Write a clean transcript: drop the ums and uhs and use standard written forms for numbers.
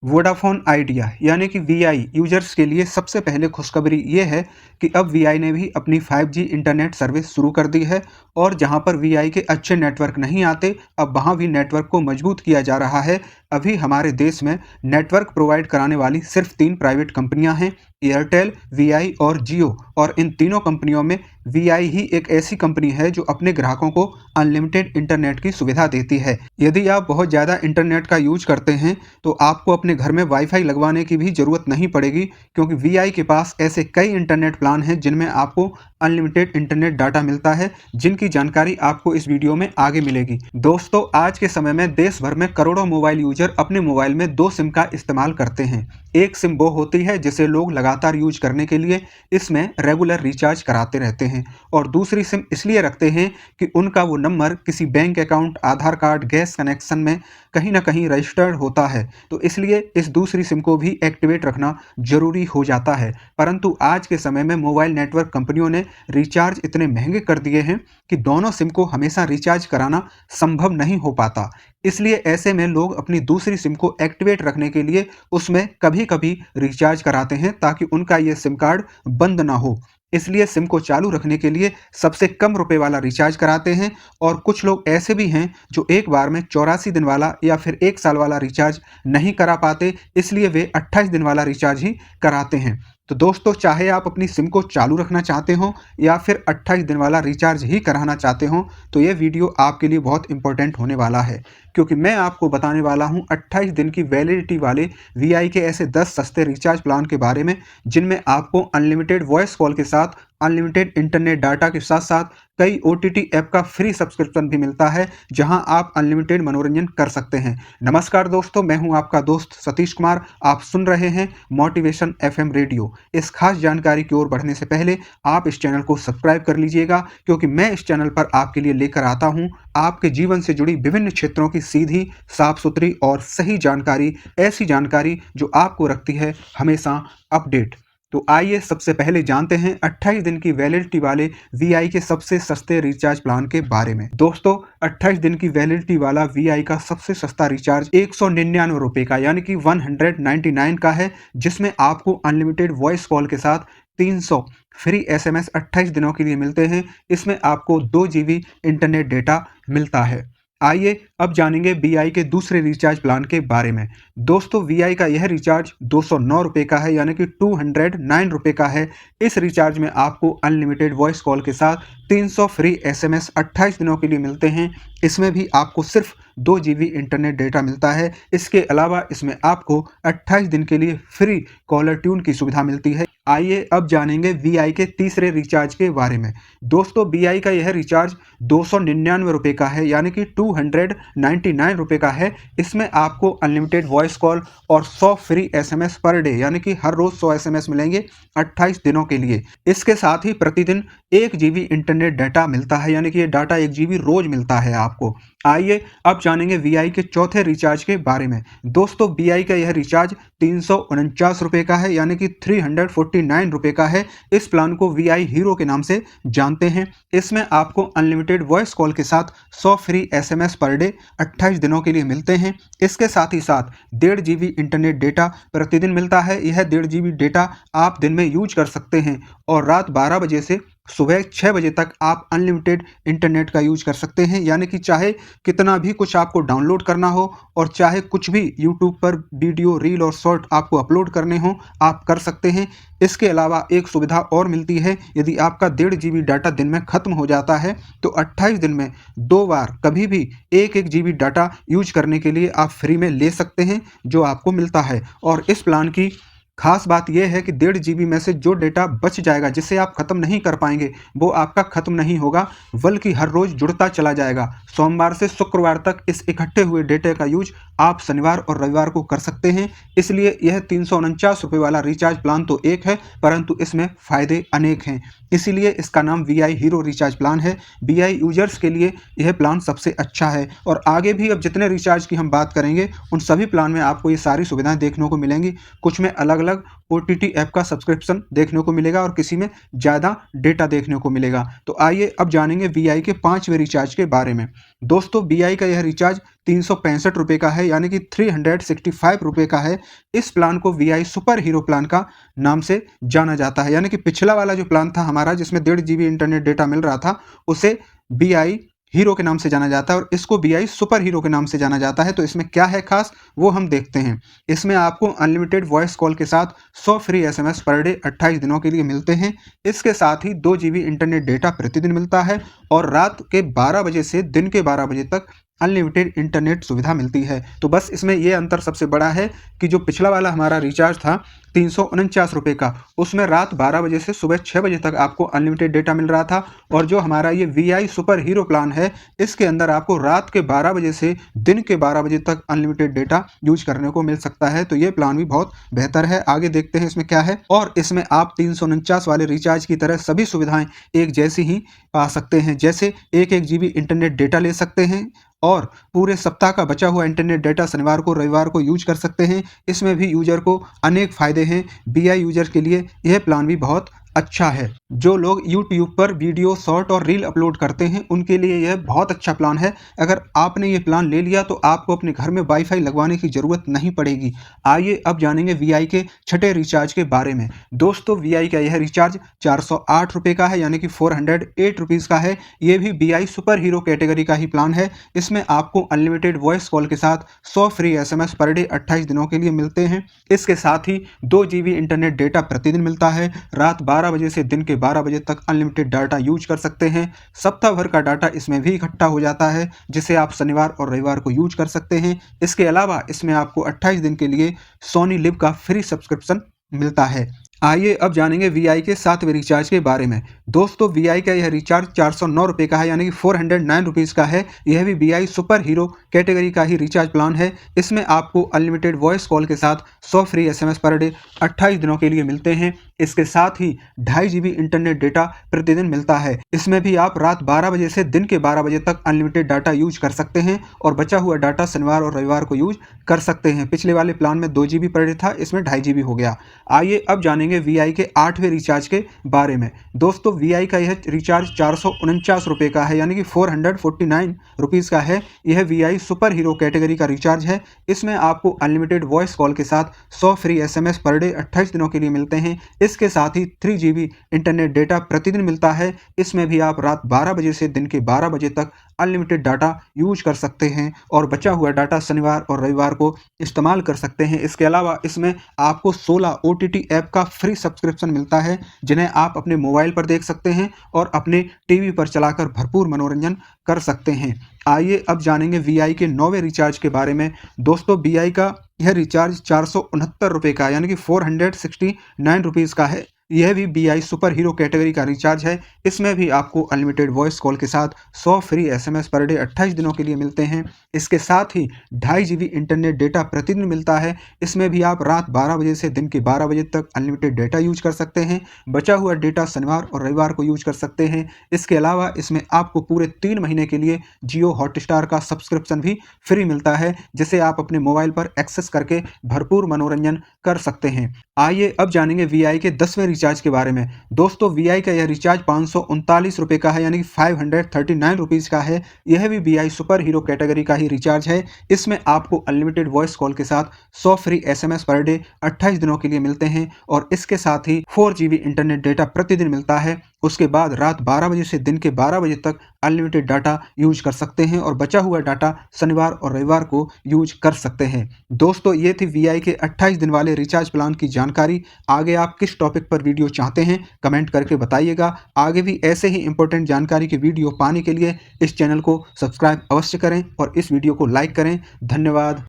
Vodafone idea यानी कि VI users के लिए सबसे पहले खुशखबरी ये है कि अब वीआई ने भी अपनी 5G इंटरनेट सर्विस शुरू कर दी है। और जहां पर वीआई के अच्छे नेटवर्क नहीं आते, अब वहां भी नेटवर्क को मजबूत किया जा रहा है। अभी हमारे देश में नेटवर्क प्रोवाइड कराने वाली सिर्फ 3 प्राइवेट कंपनियां हैं, एयरटेल, वीआई और जियो। और इन तीनों कंपनियों में वीआई ही एक ऐसी कंपनी है जो अपने ग्राहकों को अनलिमिटेड इंटरनेट की सुविधा देती है। यदि आप बहुत ज़्यादा इंटरनेट का यूज करते हैं तो आपको अपने घर में वाईफाई लगवाने की भी ज़रूरत नहीं पड़ेगी, क्योंकि वीआई के पास ऐसे कई इंटरनेट प्लान हैं जिनमें आपको अनलिमिटेड इंटरनेट डाटा मिलता है, जिनकी जानकारी आपको इस वीडियो में आगे मिलेगी। दोस्तों, आज के समय में देश भर में करोड़ों मोबाइल यूजर अपने मोबाइल में 2 सिम का इस्तेमाल करते हैं। एक सिम वो होती है जिसे लोग लगातार यूज करने के लिए इसमें रेगुलर रिचार्ज कराते रहते हैं, और दूसरी सिम इसलिए रखते हैं कि उनका वो नंबर किसी बैंक अकाउंट, आधार कार्ड, गैस कनेक्शन में कहीं ना कहीं रजिस्टर्ड होता है, तो इसलिए इस दूसरी सिम को भी एक्टिवेट रखना जरूरी हो जाता है। परंतु आज के समय में मोबाइल नेटवर्क कंपनियों ने रिचार्ज इतने महंगे कर दिए हैं कि दोनों सिम को हमेशा रिचार्ज कराना संभव नहीं हो पाता। इसलिए ऐसे में लोग अपनी दूसरी सिम को एक्टिवेट रखने के लिए उसमें कभी कभी रिचार्ज कराते हैं, ताकि उनका ये सिम कार्ड बंद ना हो। इसलिए सिम को चालू रखने के लिए सबसे कम रुपए वाला रिचार्ज कराते हैं। और कुछ लोग ऐसे भी हैं जो एक बार में 84 दिन वाला या फिर 1 साल वाला रिचार्ज नहीं करा पाते, इसलिए वे 28 दिन वाला रिचार्ज ही कराते हैं। तो दोस्तों, चाहे आप अपनी सिम को चालू रखना चाहते हो या फिर 28 दिन वाला रिचार्ज ही कराना चाहते हो, तो ये वीडियो आपके लिए बहुत इंपॉर्टेंट होने वाला है, क्योंकि मैं आपको बताने वाला हूँ 28 दिन की वैलिडिटी वाले वीआई के ऐसे 10 सस्ते रिचार्ज प्लान के बारे में, जिनमें आपको अनलिमिटेड वॉइस कॉल के साथ अनलिमिटेड इंटरनेट डाटा के साथ साथ कई ओटीटी ऐप का फ्री सब्सक्रिप्शन भी मिलता है, जहां आप अनलिमिटेड मनोरंजन कर सकते हैं। नमस्कार दोस्तों, मैं हूं आपका दोस्त सतीश कुमार। आप सुन रहे हैं मोटिवेशन एफएम रेडियो। इस खास जानकारी की ओर बढ़ने से पहले आप इस चैनल को सब्सक्राइब कर लीजिएगा, क्योंकि मैं इस चैनल पर आपके लिए लेकर आता हूं आपके जीवन से जुड़ी विभिन्न क्षेत्रों की सीधी, साफ सुथरी और सही जानकारी, ऐसी जानकारी जो आपको रखती है हमेशा अपडेट। तो आइए सबसे पहले जानते हैं 28 दिन की वैलिडिटी वाले वीआई के सबसे सस्ते रिचार्ज प्लान के बारे में। दोस्तों, 28 दिन की वैलिडिटी वाला वीआई का सबसे सस्ता रिचार्ज 199 रुपए का यानी कि 199 का है, जिसमें आपको अनलिमिटेड वॉइस कॉल के साथ 300 फ्री एसएमएस 28 दिनों के लिए मिलते हैं। इसमें आपको 2 GB इंटरनेट डेटा मिलता है। आइए अब जानेंगे वीआई के दूसरे रिचार्ज प्लान के बारे में। दोस्तों, वीआई का यह रिचार्ज 209 रुपये का है यानी कि 209 रुपये का है। इस रिचार्ज में आपको अनलिमिटेड वॉइस कॉल के साथ 300 फ्री एसएमएस 28 दिनों के लिए मिलते हैं। इसमें भी आपको सिर्फ 2 GB इंटरनेट डेटा मिलता है। इसके अलावा इसमें आपको 28 दिन के लिए फ्री कॉलर ट्यून की सुविधा मिलती है। आइए अब जानेंगे वीआई के तीसरे रिचार्ज के बारे में। दोस्तों, वीआई का यह रिचार्ज 299 रुपये का है यानी कि 299 रुपये का है। इसमें आपको अनलिमिटेड वॉइस कॉल और 100 फ्री एसएमएस पर डे यानी कि हर रोज 100 एसएमएस मिलेंगे 28 दिनों के लिए। इसके साथ ही प्रतिदिन 1 GB इंटरनेट डाटा मिलता है, यानी कि ये डाटा 1 GB रोज मिलता है आपको। आइए अब जानेंगे वीआई के चौथे रिचार्ज के बारे में। दोस्तों, वीआई का यह रिचार्ज 349 रुपये का है यानी कि 349 रुपये का है। इस प्लान को वीआई हीरो के नाम से जानते हैं। इसमें आपको अनलिमिटेड वॉइस कॉल के साथ 100 फ्री एसएमएस पर डे 28 दिनों के लिए मिलते हैं। इसके साथ ही साथ 1.5 GB इंटरनेट डेटा प्रतिदिन मिलता है। यह 1.5 GB डेटा आप दिन में यूज कर सकते हैं, और रात 12 बजे से सुबह 6 बजे तक आप अनलिमिटेड इंटरनेट का यूज कर सकते हैं, यानी कि चाहे कितना भी कुछ आपको डाउनलोड करना हो और चाहे कुछ भी यूट्यूब पर वीडियो, रील और शॉर्ट आपको अपलोड करने हो, आप कर सकते हैं। इसके अलावा एक सुविधा और मिलती है, यदि आपका 1.5 GB डाटा दिन में खत्म हो जाता है तो 28 दिन में 2 बार कभी भी 1-1 GB डाटा यूज करने के लिए आप फ्री में ले सकते हैं, जो आपको मिलता है। और इस प्लान की खास बात यह है कि 1.5 GB में से जो डेटा बच जाएगा, जिसे आप खत्म नहीं कर पाएंगे, वो आपका खत्म नहीं होगा, बल्कि हर रोज जुड़ता चला जाएगा। सोमवार से शुक्रवार तक इस इकट्ठे हुए डेटा का यूज आप शनिवार और रविवार को कर सकते हैं। इसलिए यह 349 रुपये वाला रिचार्ज प्लान तो एक है, परंतु इसमें फायदे अनेक हैं। इसीलिए इसका नाम वीआई हीरो रिचार्ज प्लान है। वीआई यूजर्स के लिए यह प्लान सबसे अच्छा है। और आगे भी अब जितने रिचार्ज की हम बात करेंगे, उन सभी प्लान में आपको ये सारी सुविधाएं देखने को मिलेंगी। कुछ में अलग अलग अलग OTT ऐप का सब्सक्रिप्शन देखने को मिलेगा और किसी में ज़्यादा डेटा देखने को मिलेगा। तो आइए अब जानेंगे VI के 5वें रिचार्ज के बारे में। दोस्तों VI का यह रिचार्ज 365 रुपये का है, यानी कि 365 रुपये का है। इस प्लान को VI सुपर हीरो प्लान का नाम से जाना जाता है, यानी कि पिछला वाला जो प्लान था हमारा जिसमें 1.5 GB इंटरनेट डेटा मिल रहा था उसे VI हीरो के नाम से जाना जाता है और इसको VI सुपर हीरो के नाम से जाना जाता है। तो इसमें क्या है खास वो हम देखते हैं। इसमें आपको अनलिमिटेड वॉइस कॉल के साथ 100 फ्री SMS पर डे 28 दिनों के लिए मिलते हैं। इसके साथ ही 2 GB इंटरनेट डेटा प्रतिदिन मिलता है और रात के 12 बजे से दिन के 12 बजे तक अनलिमिटेड इंटरनेट सुविधा मिलती है। तो बस इसमें ये अंतर सबसे बड़ा है कि जो पिछला वाला हमारा रिचार्ज था 349 रुपये का, उसमें रात 12 बजे से सुबह 6 बजे तक आपको अनलिमिटेड डेटा मिल रहा था और जो हमारा ये VI सुपर हीरो प्लान है इसके अंदर आपको रात के 12 बजे से दिन के 12 बजे तक अनलिमिटेड डेटा यूज करने को मिल सकता है। तो ये प्लान भी बहुत बेहतर है। आगे देखते हैं इसमें क्या है। और इसमें आप 349 वाले रिचार्ज की तरह सभी सुविधाएं एक जैसी ही पा सकते हैं, जैसे 1 GB इंटरनेट डेटा ले सकते हैं और पूरे सप्ताह का बचा हुआ इंटरनेट डेटा शनिवार को रविवार को यूज कर सकते हैं। इसमें भी यूजर को अनेक फायदे हैं। VI यूजर के लिए यह प्लान भी बहुत अच्छा है। जो लोग YouTube पर वीडियो, शॉर्ट और रील अपलोड करते हैं उनके लिए यह बहुत अच्छा प्लान है। अगर आपने ये प्लान ले लिया तो आपको अपने घर में वाईफाई लगवाने की ज़रूरत नहीं पड़ेगी। आइए अब जानेंगे VI के 6ठे रिचार्ज के बारे में। दोस्तों VI का यह रिचार्ज 408 रुपये का है, यानी कि 408 रुपीज़ का है। ये भी VI सुपर हीरो कैटेगरी का ही प्लान है। इसमें आपको अनलिमिटेड वॉइस कॉल के साथ 100 फ्री SMS पर डे 28 दिनों के लिए मिलते हैं। इसके साथ ही 2 GB इंटरनेट डेटा प्रतिदिन मिलता है। रात 12 बजे से दिन के 12 बजे तक अनलिमिटेड डाटा यूज कर सकते हैं। सप्ताह भर का डाटा इसमें भी इकट्ठा हो जाता है जिसे आप शनिवार और रविवार को यूज कर सकते हैं। इसके अलावा इसमें आपको 28 दिन के लिए सोनी लिव का फ्री सब्सक्रिप्शन मिलता है। आइए अब जानेंगे VI के 7वें रिचार्ज के बारे में। दोस्तों VI का यह रिचार्ज 409 रुपये का है, यानी कि 409 रुपीज़ का है। यह भी VI सुपर हीरो कैटेगरी का ही रिचार्ज प्लान है। इसमें आपको अनलिमिटेड वॉइस कॉल के साथ 100 फ्री SMS पर डे 28 दिनों के लिए मिलते हैं। इसके साथ ही 2.5 GB इंटरनेट डेटा प्रतिदिन मिलता है। इसमें भी आप रात 12 बजे से दिन के 12 बजे तक अनलिमिटेड डाटा यूज कर सकते हैं और बचा हुआ डाटा शनिवार और रविवार को यूज कर सकते हैं। पिछले वाले प्लान में 2 GB पर डे था, इसमें 2.5 GB हो गया। आइए अब जानेंगे VI के 8वें रिचार्ज के बारे में। दोस्तों VI का यह रिचार्ज 449 रुपये का है, यानी कि 449 रुपीज़ का है। यह VI सुपर हीरो कैटेगरी का रिचार्ज है। इसमें आपको अनलिमिटेड वॉइस कॉल के साथ 100 फ्री SMS पर डे 28 दिनों के लिए मिलते हैं। इसके साथ ही 3 GB इंटरनेट डेटा प्रतिदिन मिलता है। इसमें भी आप रात 12 बजे से दिन के 12 बजे तक अनलिमिटेड डाटा यूज कर सकते हैं और बचा हुआ डाटा शनिवार और रविवार को इस्तेमाल कर सकते हैं। इसके अलावा इसमें आपको 16 OTT ऐप का फ्री सब्सक्रिप्शन मिलता है जिन्हें आप अपने मोबाइल पर देख सकते हैं और अपने टीवी पर चलाकर भरपूर मनोरंजन कर सकते हैं। आइए अब जानेंगे VI के 9वें रिचार्ज के बारे में। दोस्तों VI का यह रिचार्ज 469 रुपये का, यानी कि 469 रुपीज़ का है। यह भी VI सुपर हीरो कैटेगरी का रिचार्ज है। इसमें भी आपको अनलिमिटेड वॉइस कॉल के साथ 100 फ्री SMS पर डे 28 दिनों के लिए मिलते हैं। इसके साथ ही 2.5 GB इंटरनेट डेटा प्रतिदिन मिलता है। इसमें भी आप रात 12 बजे से दिन के 12 बजे तक अनलिमिटेड डेटा यूज कर सकते हैं। बचा हुआ डेटा शनिवार और रविवार को यूज कर सकते हैं। इसके अलावा इसमें आपको पूरे 3 महीने के लिए जियो हॉटस्टार का सब्सक्रिप्शन भी फ्री मिलता है, जिसे आप अपने मोबाइल पर एक्सेस करके भरपूर मनोरंजन कर सकते हैं। आइए अब जानेंगे VI के 10वें रिचार्ज के बारे में। दोस्तों VI का यह रिचार्ज 539 रुपये का है, यानी कि 539 रुपीज़ का है। यह भी VI सुपर हीरो कैटेगरी का ही रिचार्ज है। इसमें आपको अनलिमिटेड वॉइस कॉल के साथ 100 फ्री SMS पर डे 28 दिनों के लिए मिलते हैं और इसके साथ ही 4 GB इंटरनेट डेटा प्रतिदिन मिलता है। उसके बाद रात 12 बजे से दिन के 12 बजे तक अनलिमिटेड डाटा यूज कर सकते हैं और बचा हुआ डाटा शनिवार और रविवार को यूज कर सकते हैं। दोस्तों ये थी VI के 28 दिन वाले रिचार्ज प्लान की जानकारी। आगे आप किस टॉपिक पर वीडियो चाहते हैं कमेंट करके बताइएगा। आगे भी ऐसे ही इंपॉर्टेंट जानकारी के वीडियो पाने के लिए इस चैनल को सब्सक्राइब अवश्य करें और इस वीडियो को लाइक करें। धन्यवाद।